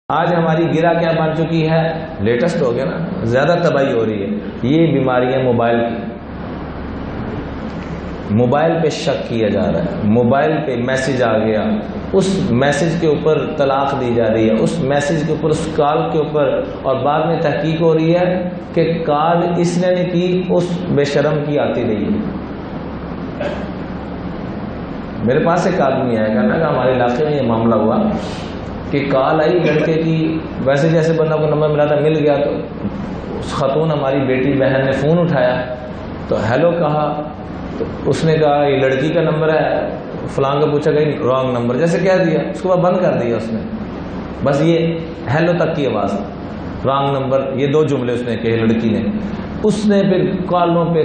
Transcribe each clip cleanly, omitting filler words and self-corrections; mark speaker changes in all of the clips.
Speaker 1: آج ہماری گرہ کیا بن چکی ہے؟ لیٹسٹ ہو گیا نا، زیادہ تباہی ہو رہی ہے یہ بیماریاں موبائل کی۔ موبائل پہ شک کیا جا رہا ہے، موبائل پہ میسج آ گیا، اس میسج کے اوپر طلاق دی جا رہی ہے، اس میسج کے اوپر، اس کال کے اوپر، اور بعد میں تحقیق ہو رہی ہے کہ کال اس نے نہیں کی، اس بے شرم کی آتی رہی ہے۔ میرے پاس ایک آدمی آئے گا نا کہ ہمارے علاقے میں یہ معاملہ ہوا کہ کال آئی لڑکے کی، ویسے جیسے بندہ کو نمبر ملا تھا مل گیا، تو اس خاتون ہماری بیٹی بہن نے فون اٹھایا تو ہیلو کہا، تو اس نے کہا یہ لڑکی کا نمبر ہے، فلاں کا پوچھا کہ رانگ نمبر، جیسے کہہ دیا، اس کے بعد بند کر دیا اس نے، بس یہ ہیلو تک کی آواز، رانگ نمبر، یہ دو جملے اس نے کہے لڑکی نے۔ اس نے پھر کالوں پہ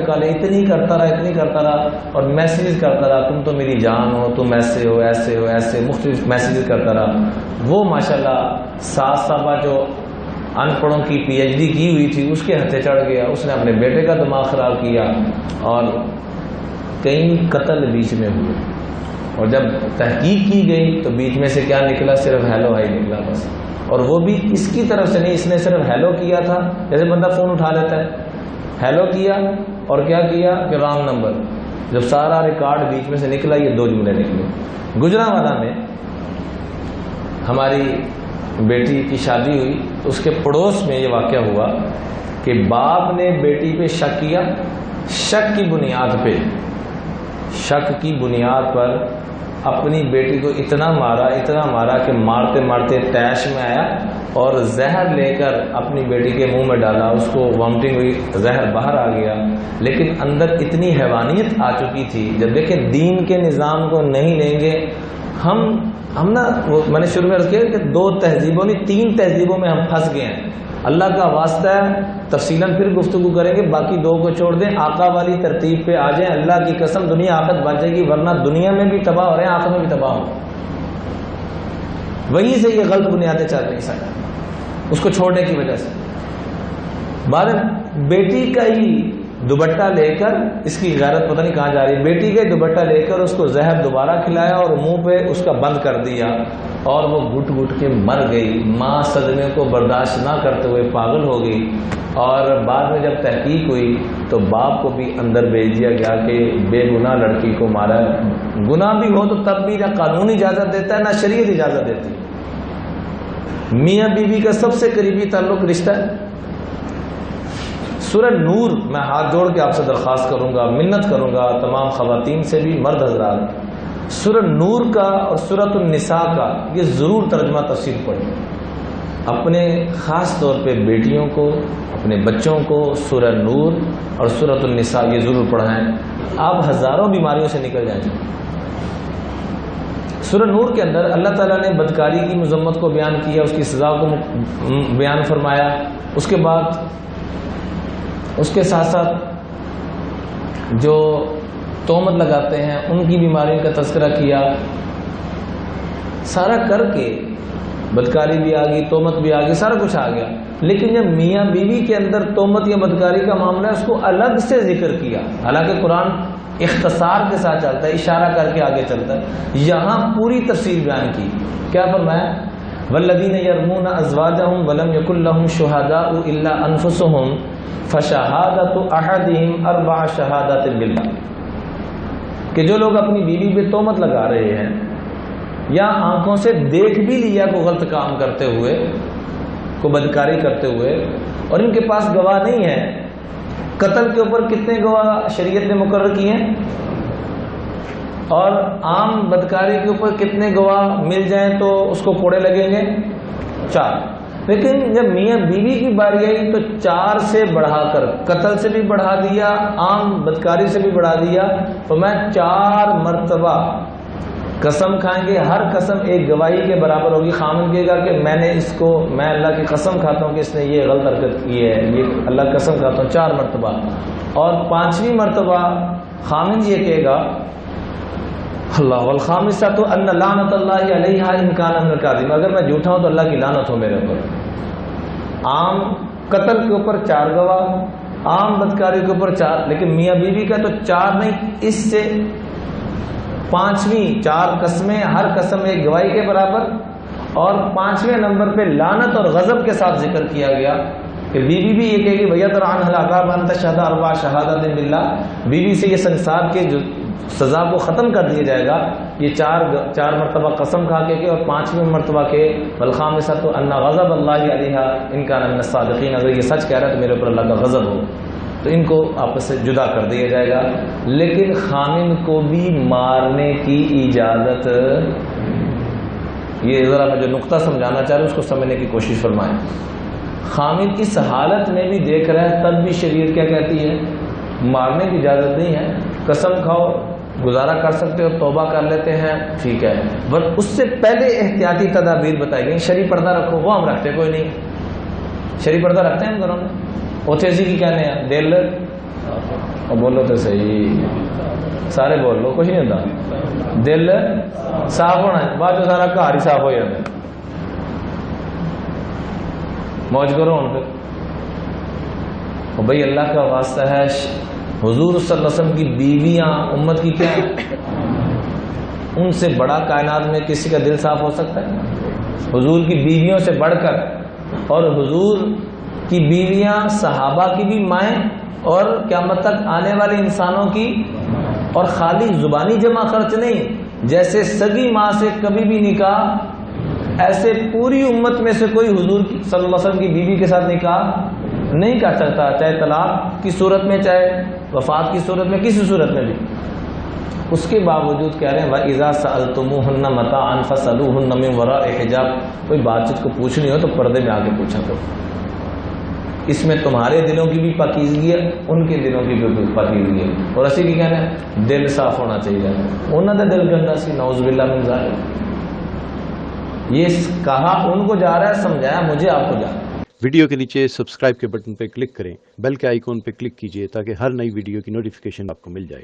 Speaker 1: کالیں اتنی کرتا رہا اور میسیج کرتا رہا، تم تو میری جان ہو، تم ایسے ہو ایسے ہو ایسے، مختلف میسیج کرتا رہا۔ وہ ماشاءاللہ 7 صاحبہ جو ان پڑھوں کی پی ایچ ڈی کی ہوئی تھی اس کے ہتھے چڑھ گیا، اس نے اپنے بیٹے کا دماغ خراب کیا اور کئی قتل بیچ میں ہوئے، اور جب تحقیق کی گئی تو بیچ میں سے کیا نکلا؟ صرف ہیلو ہائی نکلا بس، اور وہ بھی اس کی طرف سے نہیں، اس نے صرف ہیلو کیا تھا، جیسے بندہ فون اٹھا لیتا ہے، ہیلو کیا اور کیا کیا کہ رانگ نمبر، جب سارا ریکارڈ بیچ میں سے نکلا یہ 2 جملے نکلے۔ گجرانوالہ میں ہماری بیٹی کی شادی ہوئی تو اس کے پڑوس میں یہ واقعہ ہوا کہ باپ نے بیٹی پہ شک کیا، شک کی بنیاد پر اپنی بیٹی کو اتنا مارا کہ مارتے مارتے تیش میں آیا اور زہر لے کر اپنی بیٹی کے منہ میں ڈالا، اس کو وامٹنگ ہوئی، زہر باہر آ گیا، لیکن اندر اتنی حیوانیت آ چکی تھی۔ جب دیکھیں دین کے نظام کو نہیں لیں گے ہم نا، میں نے شروع میں عرض کیا کہ 2 تہذیبوں نہیں 3 تہذیبوں میں ہم پھنس گئے ہیں۔ اللہ کا واسطہ ہے، تفصیلاً پھر گفتگو کریں گے، باقی 2 کو چھوڑ دیں، آقا والی ترتیب پہ آ جائیں، اللہ کی قسم دنیا آخرت بچ جائے گی، ورنہ دنیا میں بھی تباہ ہو رہے ہیں، آخرت میں بھی تباہ ہوں۔ وہیں سے یہ غلط بنیادیں چل رہی ہیں اس کو چھوڑنے کی وجہ سے۔ بعد بیٹی کا ہی دوپٹہ لے کر، اس کی غیرت پتہ نہیں کہاں جا رہی ہے، بیٹی کا ہی دوپٹہ لے کر اس کو زہر دوبارہ کھلایا اور منہ پہ اس کا بند کر دیا، اور وہ گھٹ گھٹ کے مر گئی۔ ماں صدمے کو برداشت نہ کرتے ہوئے پاگل ہو گئی، اور بعد میں جب تحقیق ہوئی تو باپ کو بھی اندر بھیج دیا گیا کہ بے گناہ لڑکی کو مارا ہے۔ گناہ بھی ہو تو تب بھی نہ قانون اجازت دیتا ہے نہ شریعت اجازت دیتی۔ میاں بیوی کا سب سے قریبی تعلق رشتہ ہے۔ سورہ نور، میں ہاتھ جوڑ کے آپ سے درخواست کروں گا، منت کروں گا تمام خواتین سے بھی، مرد حضرات، سورہ نور کا اور سورۃ النساء کا یہ ضرور ترجمہ تفسیر پڑھیں، اپنے خاص طور پہ بیٹیوں کو، اپنے بچوں کو سورہ نور اور سورۃ النساء یہ ضرور پڑھائیں، آپ ہزاروں بیماریوں سے نکل جائیں گے۔ سورہ نور کے اندر اللہ تعالیٰ نے بدکاری کی مذمت کو بیان کیا، اس کی سزا کو بیان فرمایا، اس کے بعد اس کے ساتھ ساتھ جو تہمت لگاتے ہیں ان کی بیماریوں کا تذکرہ کیا، سارا کر کے بدکاری بھی آ گئی، تہمت بھی آ گئی، سارا کچھ آ گیا، لیکن جب میاں بیوی کے اندر تہمت یا بدکاری کا معاملہ ہے اس کو الگ سے ذکر کیا، حالانکہ قرآن اختصار کے ساتھ چلتا ہے، اشارہ کر کے آگے چلتا ہے، یہاں پوری تفصیل بیان کی۔ کیا فرمایا؟ والذین یرمون ازواجہم ولم یکن لہم شہداء الا انفسہم فشہادۃ احدہم 4 شہادات باللہ، کہ جو لوگ اپنی بیوی پہ تہمت لگا رہے ہیں یا آنکھوں سے دیکھ بھی لیا کو غلط کام کرتے ہوئے، کو بدکاری کرتے ہوئے، اور ان کے پاس گواہ نہیں ہے، قتل کے اوپر کتنے گواہ شریعت نے مقرر کیے ہیں، اور عام بدکاری کے اوپر کتنے گواہ مل جائیں تو اس کو کوڑے لگیں گے؟ 4۔ لیکن جب میاں بیوی کی باری آئی تو 4 سے بڑھا کر، قتل سے بھی بڑھا دیا، عام بدکاری سے بھی بڑھا دیا، تو میں 4 مرتبہ قسم کھائیں گے، ہر قسم ایک گواہی کے برابر ہوگی، خامن کہے گا کہ میں اللہ کی قسم کھاتا ہوں کہ اس نے یہ غلط حرکت کی ہے، یہ اللہ کی قسم کھاتا ہوں 4 مرتبہ، اور 5ویں مرتبہ خامن یہ کہے گا اللہ والخامسۃ ان لعنت اللہ علیہا ان کان من الکاذبین، اگر میں جھوٹا ہوں تو اللہ کی لعنت ہو میرے اوپر۔ عام قتل کے اوپر 4 گواہ، عام بدکاری کے اوپر 4، لیکن میاں بیوی کا تو 4 نہیں، اس سے 5ویں 4 قسمیں، ہر قسم ایک گواہی کے برابر، اور 5ویں نمبر پہ لعنت اور غضب کے ساتھ ذکر کیا گیا کہ بیوی بھی یہ کہے گی وَيَدْرَ عَنْهَا الْعَذَابَ أَن تَشْهَدَ 4 شہادات باللہ، بیوی سے یہ سنسار کے جو سزا کو ختم کر دیا جائے گا، یہ چار مرتبہ قسم کھا کے اور 5ویں مرتبہ کے وَالْخَامِسَةُ أَنَّ غَضَبَ اللَّهِ عَلَيْهَا إِن كَانَ مِنَ الصَّادِقِينَ، اگر یہ سچ کہہ رہا ہے تو میرے اوپر اللہ کا غضب ہو، تو ان کو آپس سے جدا کر دیا جائے گا۔ لیکن خامن کو بھی مارنے کی اجازت، یہ ذرا میں جو نقطہ سمجھانا چاہ رہا ہوں اس کو سمجھنے کی کوشش فرمائیں۔ خامن اس حالت میں بھی دیکھ رہا ہے تب بھی شریعت کیا کہتی ہے؟ مارنے کی اجازت نہیں ہے، قسم کھاؤ، گزارا کر سکتے ہو، توبہ کر لیتے ہیں، ٹھیک ہے، بٹ اس سے پہلے احتیاطی تدابیر بتائی گئی۔ شرعی پردہ رکھو، وہ ہم رکھتے کوئی نہیں، شرعی پردہ رکھتے ہیں ہم گھروں میں، اوتھیسی کی کہنے ہیں دل، اور بولو تو صحیح، سارے بول لو، کچھ نہیں ہوتا، دل صاف ہونا ہے، بعد جو سارا گھر ہی صاف ہو جاتا ہے، موج کرو ان پہ۔ اور بھائی اللہ کا واسطہ ہے، حضور صلی اللہ علیہ وسلم کی بیویاں امت کی کیا ہیں؟ ان سے بڑا کائنات میں کسی کا دل صاف ہو سکتا ہے؟ حضور کی بیویوں سے بڑھ کر، اور حضور کی بیویاں صحابہ کی بھی مائیں اور قیامت تک آنے والے انسانوں کی، اور خالی زبانی جمع خرچ نہیں، جیسے سگی ماں سے کبھی بھی نکاح، ایسے پوری امت میں سے کوئی حضور صلی اللہ علیہ وسلم کی بیوی کے ساتھ نکاح نہیں کر سکتا، چاہے طلاق کی صورت میں، چاہے وفات کی صورت میں، کسی صورت میں بھی۔ اس کے باوجود کہہ رہے ہیں وَإِذَا سَأَلْتُمُوهُنَّ مَتَاعًا فَاسْأَلُوهُنَّ مِن وَرَاءِ حِجَابٍ، کوئی بات چیت کو پوچھنی ہو تو پردے میں آ کے پوچھا کرو، اس میں تمہارے دلوں کی بھی پاکیزگی ہے، ان کے دلوں کی بھی پاکیزگی ہے، اور اسی کی کہنا ہے دل صاف ہونا چاہیے، انہوں نے دل گندا سی، نعوذ باللہ من ذالک۔ یہ کہا ان کو جا رہا ہے، سمجھایا مجھے، آپ کو جا رہا ہے۔
Speaker 2: ویڈیو کے نیچے سبسکرائب کے بٹن پہ کلک کریں، بیل کے آئیکن پہ کلک کیجئے تاکہ ہر نئی ویڈیو کی نوٹیفیکیشن آپ کو مل جائے۔